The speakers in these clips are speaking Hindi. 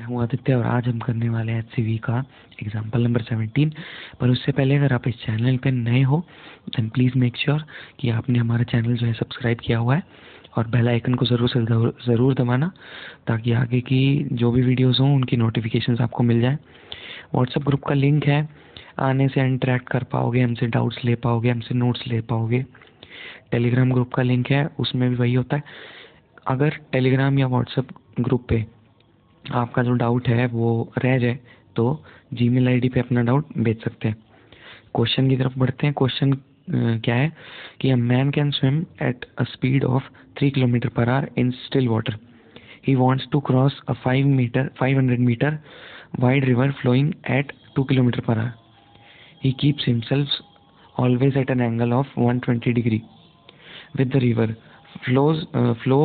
हूँ आदित्य और आज हम करने वाले हैं HCV का एग्जाम्पल नंबर 17। पर उससे पहले अगर आप इस चैनल पे नए हो देन प्लीज़ मेक श्योर कि आपने हमारा चैनल जो है सब्सक्राइब किया हुआ है और बेल आइकन को ज़रूर दबाना ताकि आगे की जो भी वीडियोज़ हों उनकी नोटिफिकेशंस आपको मिल जाए। व्हाट्सएप ग्रुप का लिंक है, आने से इंटरेक्ट कर पाओगे, हमसे डाउट्स ले पाओगे, हमसे नोट्स ले पाओगे। टेलीग्राम ग्रुप का लिंक है, उसमें भी वही होता है। अगर टेलीग्राम या व्हाट्सएप ग्रुप पे आपका जो डाउट है वो रह जाए तो जीमेल आईडी पे अपना डाउट भेज सकते हैं। क्वेश्चन की तरफ बढ़ते हैं। क्वेश्चन क्या है कि a man can swim at a speed of 3 kilometre per hour in still water. He wants to cross a 500 metre wide river flowing at 2 kilometre per hour. He keeps himself always at an angle of 120 degree with the river flow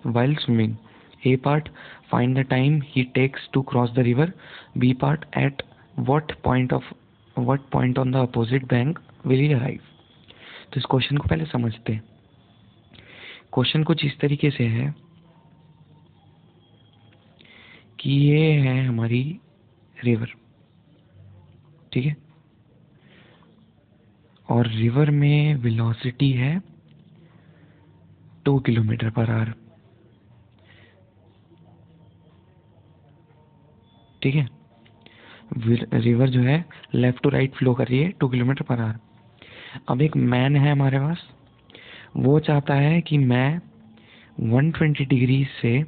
while swimming. A part, find the time he takes to cross the river. B part, at what point on the opposite bank will he arrive. तो इस क्वेश्चन को पहले समझते हैं। क्वेश्चन कुछ इस तरीके से है कि ये है हमारी रिवर, ठीक है, और रिवर में वेलोसिटी है 2 किलोमीटर पर आवर, ठीक है। रिवर जो है लेफ्ट टू राइट फ्लो कर रही है 2 किलोमीटर पर आवर। अब एक मैन है हमारे पास, वो चाहता है कि मैं 120 डिग्री से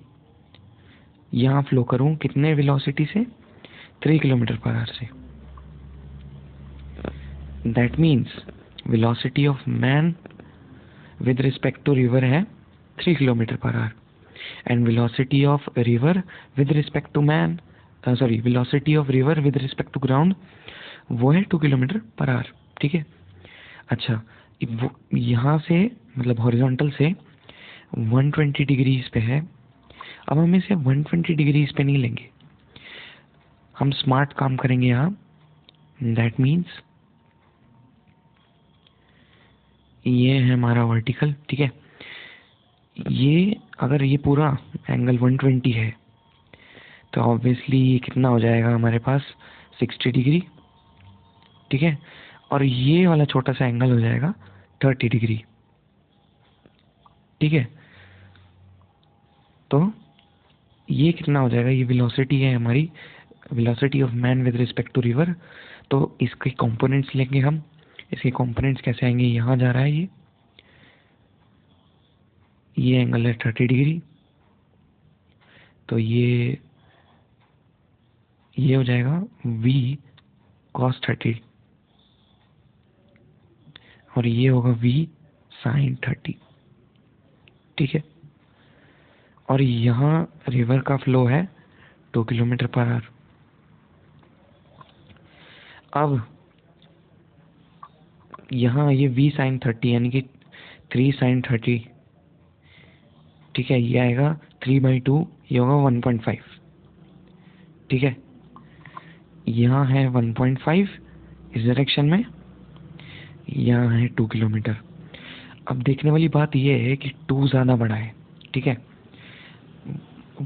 यहाँ फ्लो करूँ, कितने वेलोसिटी से, 3 किलोमीटर पर आवर से। That means velocity of man with respect to river है 3 kilometre per hour and velocity of river with respect to man velocity of river with respect to ground वो है 2 किलोमीटर पर आवर, ठीक है। अच्छा, यहाँ से मतलब हॉरिजॉन्टल से 120 डिग्रीज पे है। अब हम इसे 120 डिग्रीज पे नहीं लेंगे, हम स्मार्ट काम करेंगे यहाँ। दैट मीन्स ये है हमारा वर्टिकल, ठीक है। ये अगर ये पूरा एंगल 120 है तो ऑब्वियसली ये कितना हो जाएगा हमारे पास, 60 डिग्री, ठीक है। और ये वाला छोटा सा एंगल हो जाएगा 30 डिग्री, ठीक है। तो ये कितना हो जाएगा, ये वेलोसिटी है हमारी, velocity of man with respect to river. तो इसके कंपोनेंट्स लेंगे हम। इसके कंपोनेंट्स कैसे आएंगे, यहाँ जा रहा है ये एंगल है 30 डिग्री, तो ये हो जाएगा v cos 30 और ये होगा v sin 30, ठीक है। और यहाँ रिवर का फ्लो है 2 किलोमीटर पर आवर। अब यहाँ ये v sin 30 यानी कि 3 sin 30, ठीक है, ये आएगा 3/2, ये होगा 1.5, ठीक है। यहाँ है 1.5 इस डायरेक्शन में, यहाँ है 2 किलोमीटर। अब देखने वाली बात ये है कि 2 ज़्यादा बड़ा है, ठीक है।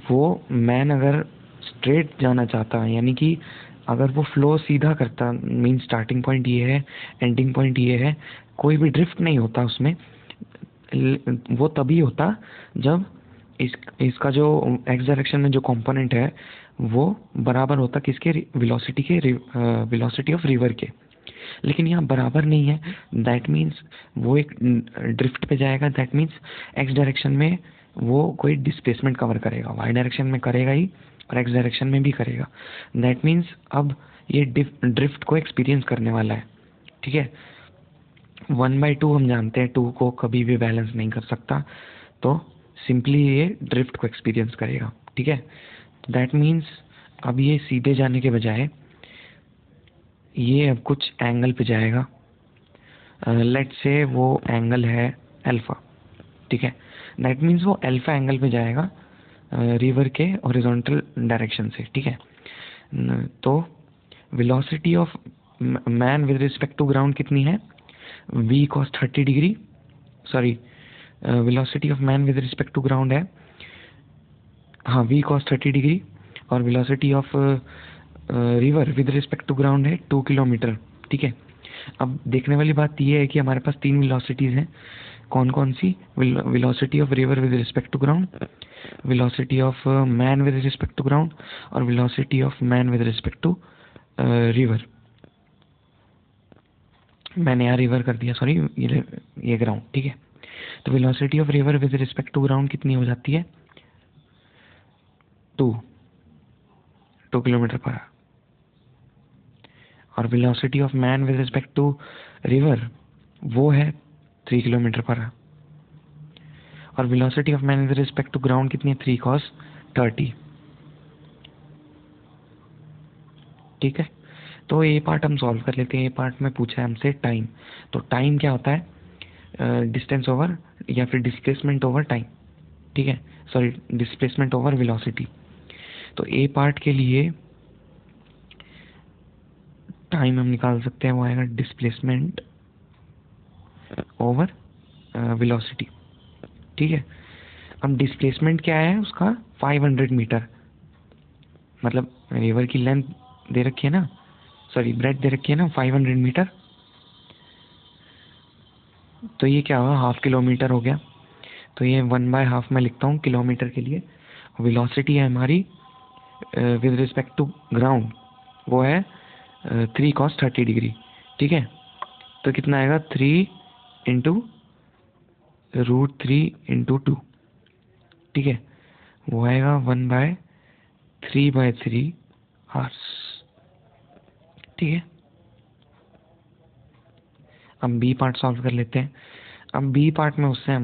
वो मैन अगर स्ट्रेट जाना चाहता है, यानी कि अगर वो फ्लो सीधा करता, मीन स्टार्टिंग पॉइंट ये है, एंडिंग पॉइंट ये है, कोई भी ड्रिफ्ट नहीं होता उसमें, वो तभी होता जब इसका जो एक्स डायरेक्शन में जो कंपोनेंट है वो बराबर होता किसके, वेलोसिटी ऑफ रिवर के। लेकिन यहाँ बराबर नहीं है, दैट मीन्स वो एक ड्रिफ्ट पे जाएगा। दैट मीन्स एक्स डायरेक्शन में वो कोई डिस्प्लेसमेंट कवर करेगा, वाई डायरेक्शन में करेगा ही और एक्स डायरेक्शन में भी करेगा। दैट मीन्स अब ये ड्रिफ्ट को एक्सपीरियंस करने वाला है, ठीक है। 1/2 हम जानते हैं 2 को कभी भी बैलेंस नहीं कर सकता, तो सिंपली ये ड्रिफ्ट को एक्सपीरियंस करेगा, ठीक है। दैट मीन्स अब ये सीधे जाने के बजाय ये अब कुछ एंगल पे जाएगा। लेट से वो एंगल है अल्फा, ठीक है। दैट मीन्स वो अल्फा एंगल पे जाएगा रिवर के हॉरिजॉन्टल डायरेक्शन से, ठीक है। तो velocity of man with respect to ground कितनी है, v cos 30 degree, sorry velocity of man with respect to ground है, हाँ, v cos 30 डिग्री और velocity of river with respect to ground है 2 किलोमीटर। ठीक है, अब देखने वाली बात यह है कि हमारे पास 3 वेलोसिटीज़ हैं। कौन कौन सी? Velocity of river with respect to ground, velocity of man with respect to ground, और velocity of man with respect to river. मैंने यहाँ रिवर कर दिया, सॉरी, ये ग्राउंड। ठीक है, तो velocity of river with respect to ground कितनी हो जाती है? 2 किलोमीटर पर आवर। और velocity of man with respect to river वो है 3 किलोमीटर पर आवर। और velocity of man with respect to ground कितनी है? 3 cos 30। ठीक है, तो ये पार्ट हम सॉल्व कर लेते हैं। ये पार्ट में पूछा है हमसे टाइम। तो टाइम क्या होता है? डिस्टेंस ओवर या फिर डिस्प्लेसमेंट ओवर टाइम। ठीक है, सॉरी, डिस्प्लेसमेंट ओवर वेलोसिटी। तो ए पार्ट के लिए टाइम हम निकाल सकते हैं, वो आएगा डिस्प्लेसमेंट ओवर वेलोसिटी। ठीक है, अब डिस्प्लेसमेंट क्या है उसका? 500 मीटर, मतलब रिवर की लेंथ दे रखी है ना, सॉरी ब्रेथ दे रखी है ना 500 मीटर। तो ये क्या होगा? हाफ किलोमीटर हो गया। तो ये 1/2 में लिखता हूँ किलोमीटर के लिए। वेलोसिटी है हमारी विद रिस्पेक्ट टू ग्राउंड, वो है 3 cos 30 डिग्री। ठीक है, तो कितना आएगा? 3 इंटू √3 × 2। ठीक है, वो आएगा 1/3/3 आवर्स। ठीक है, अब बी पार्ट सॉल्व कर लेते हैं। अब बी पार्ट में उसने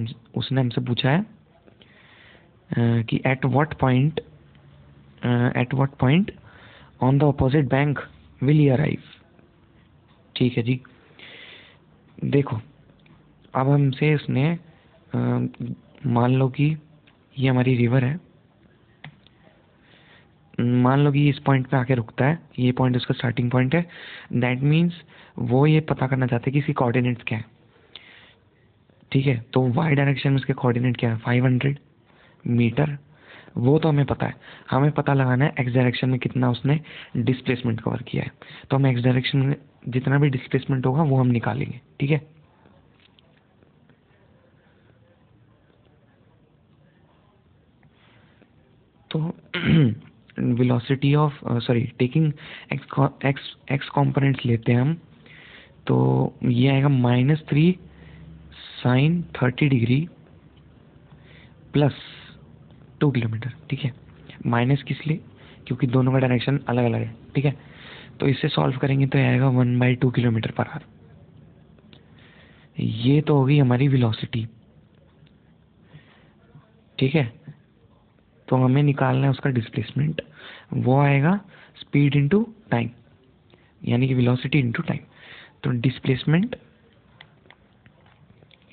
हमसे पूछा है कि at what point on the opposite bank will he arrive. ठीक है जी, देखो, अब हमसे इसने मान लो कि ये हमारी रिवर है, मान लो कि इस पॉइंट पे आके रुकता है, ये पॉइंट उसका स्टार्टिंग पॉइंट है। दैट मीन्स वो ये पता करना चाहते हैं कि इसकी कोऑर्डिनेट्स क्या है। ठीक है, तो वाई डायरेक्शन में इसके कोऑर्डिनेट क्या है? 500 मीटर, वो तो हमें पता है। हमें पता लगाना है एक्स डायरेक्शन में कितना उसने डिस्प्लेसमेंट कवर किया है। तो हम एक्स डायरेक्शन में जितना भी डिस्प्लेसमेंट होगा वो हम निकालेंगे। ठीक है, तो velocity of sorry taking x components लेते हैं हम, तो ये आएगा -3 sin 30 डिग्री प्लस 2 किलोमीटर। ठीक है, माइनस किस लिए? क्योंकि दोनों का डायरेक्शन अलग अलग है। ठीक है, तो इसे सॉल्व करेंगे तो आएगा 1/2 किलोमीटर पर आवर। ये तो होगी हमारी वेलोसिटी। ठीक है, तो हमें निकालना है उसका डिस्प्लेसमेंट, वो आएगा स्पीड इनटू टाइम, यानी कि वेलोसिटी इनटू टाइम। तो डिस्प्लेसमेंट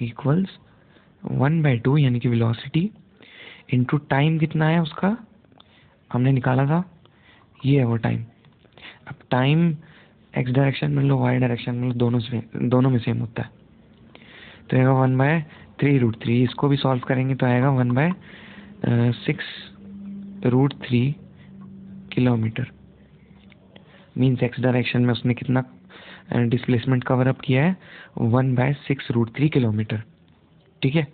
इक्वल्स 1/2 यानी कि वेलोसिटी इनटू टाइम। कितना है उसका? हमने निकाला था, ये है वो टाइम। अब टाइम एक्स डायरेक्शन में लो वाई डायरेक्शन में लो, दोनों में सेम होता है। तो आएगा 1/3√3। इसको भी सॉल्व करेंगे तो आएगा 1/6√3 किलोमीटर। मीन्स एक्स डायरेक्शन में उसने कितना डिस्प्लेसमेंट कवर अप किया है? 1/6√3 किलोमीटर। ठीक है,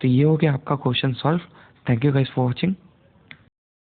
तो ये हो गया आपका question solve. Thank you guys for watching.